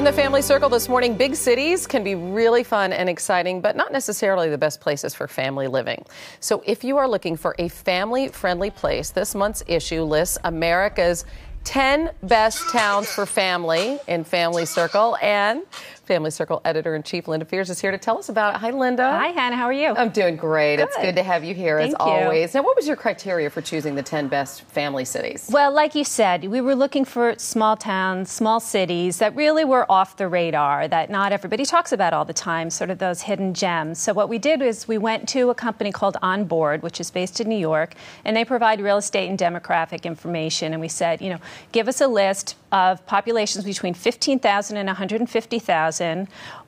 the Family Circle this morning, big cities can be really fun and exciting, but not necessarily the best places for family living. So if you are looking for a family-friendly place, this month's issue lists America's 10 best towns for family in Family Circle, and Family Circle editor-in-chief Linda Fears is here to tell us about it. Hi, Linda. Hi, Hannah. How are you? I'm doing great. Good. It's good to have you here as always. Now, what was your criteria for choosing the 10 best family cities? Well, like you said, we were looking for small towns, small cities that really were off the radar, that not everybody talks about all the time, sort of those hidden gems. So what we did is we went to a company called On Board, which is based in New York, and they provide real estate and demographic information. And we said, give us a list of populations between 15,000 and 150,000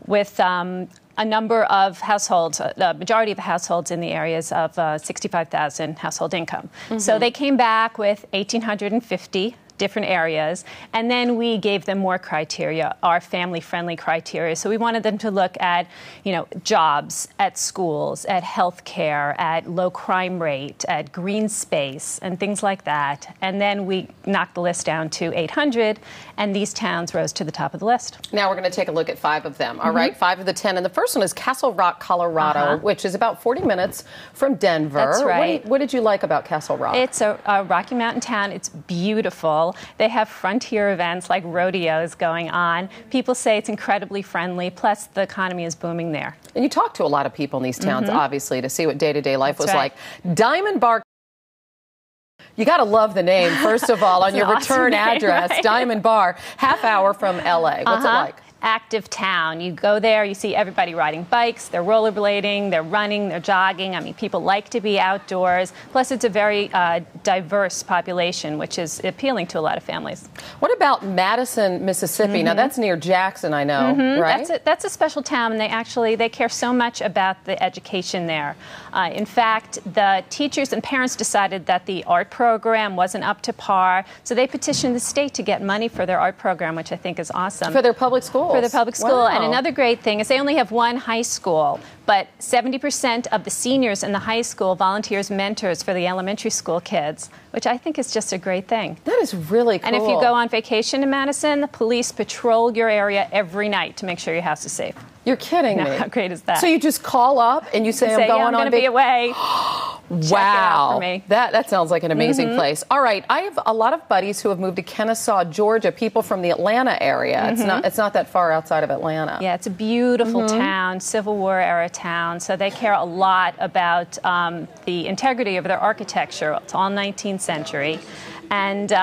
with a number of households, the majority of the households in the areas of 65,000 household income. Mm-hmm. So they came back with 1,850 different areas, and then we gave them more criteria, our family-friendly criteria. So we wanted them to look at, jobs, at schools, at health care, at low crime rate, at green space, and things like that. And then we knocked the list down to 800, and these towns rose to the top of the list. Now we're going to take a look at 5 of them. All right, 5 of the 10. And the first one is Castle Rock, Colorado, which is about 40 minutes from Denver. That's right. What did you like about Castle Rock? It's a Rocky Mountain town. It's beautiful. They have frontier events like rodeos going on. People say it's incredibly friendly, plus the economy is booming there. And you talk to a lot of people in these towns, obviously, to see what day-to-day life was like. Diamond Bar. You got to love the name, first of all, on your return address, right? Diamond Bar, half hour from L.A. What's it like? Active town. You go there, you see everybody riding bikes, they're rollerblading, they're running, they're jogging. I mean, people like to be outdoors. Plus, it's a very diverse population, which is appealing to a lot of families. What about Madison, Mississippi? Now, that's near Jackson, I know, right? That's a special town, and they care so much about the education there. In fact, the teachers and parents decided that the art program wasn't up to par, so they petitioned the state to get money for their art program, which I think is awesome. For their public school. For the public school. Wow. And another great thing is they only have one high school, but 70% of the seniors in the high school volunteer as mentors for the elementary school kids, which I think is just a great thing. That is really cool. And if you go on vacation in Madison, the police patrol your area every night to make sure your house is safe. You're kidding me. How great is that? So you just call up and you say, I'm going to be away. Wow. Check it out for me. That sounds like an amazing place. All right. I have a lot of buddies who have moved to Kennesaw, Georgia, people from the Atlanta area. It's not that far outside of Atlanta. Yeah, it's a beautiful town, Civil War era town. So they care a lot about the integrity of their architecture. It's all 19th century. And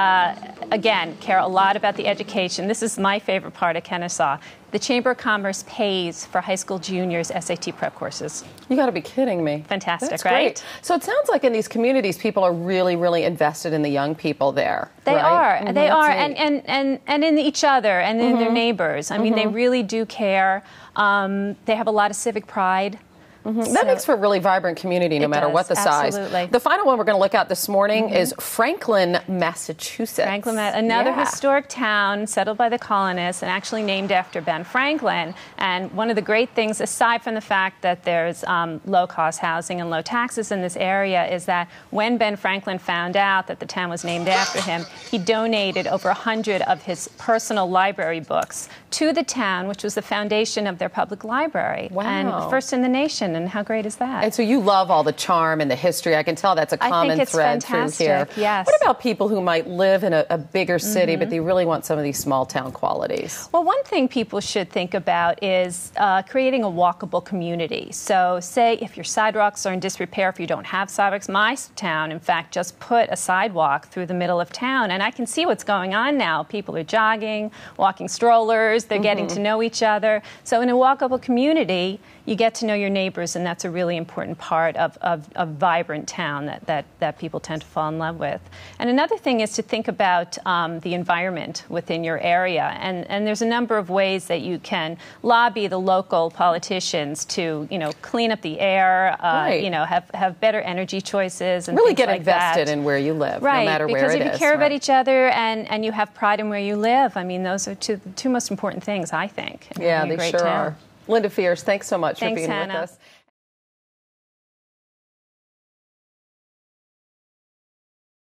again, care a lot about the education. This is my favorite part of Kennesaw. The Chamber of Commerce pays for high school juniors' SAT prep courses. You got to be kidding me. Fantastic, That's right? Great. So it sounds like in these communities, people are really, really invested in the young people there. They right? are. They are, and in each other and in their neighbors. I mean, they really do care. They have a lot of civic pride. That makes for a really vibrant community, no matter what the size. Absolutely. The final one we're going to look at this morning is Franklin, Massachusetts. Franklin, another historic town settled by the colonists and actually named after Ben Franklin. And one of the great things, aside from the fact that there's low-cost housing and low taxes in this area, is that when Ben Franklin found out that the town was named after him, he donated over 100 of his personal library books to the town, which was the foundation of their public library. Wow. And first in the nation. And how great is that? And so you love all the charm and the history. I can tell that's a common thread through here. Yes. What about people who might live in a bigger city, but they really want some of these small town qualities? Well, one thing people should think about is creating a walkable community. So say if your sidewalks are in disrepair, if you don't have sidewalks, my town, in fact, just put a sidewalk through the middle of town. And I can see what's going on now. People are jogging, walking strollers, they're getting to know each other. So in a walkable community, you get to know your neighbors, and that's a really important part of a vibrant town that people tend to fall in love with. And another thing is to think about the environment within your area. And there's a number of ways that you can lobby the local politicians to, clean up the air, have better energy choices, and really things get like invested that. in where you live, right, no matter where it is. Because if you care about each other and you have pride in where you live, I mean, those are the two most important things, I think. Yeah, they sure are. Linda Fears, thanks so much for being Hannah. with us.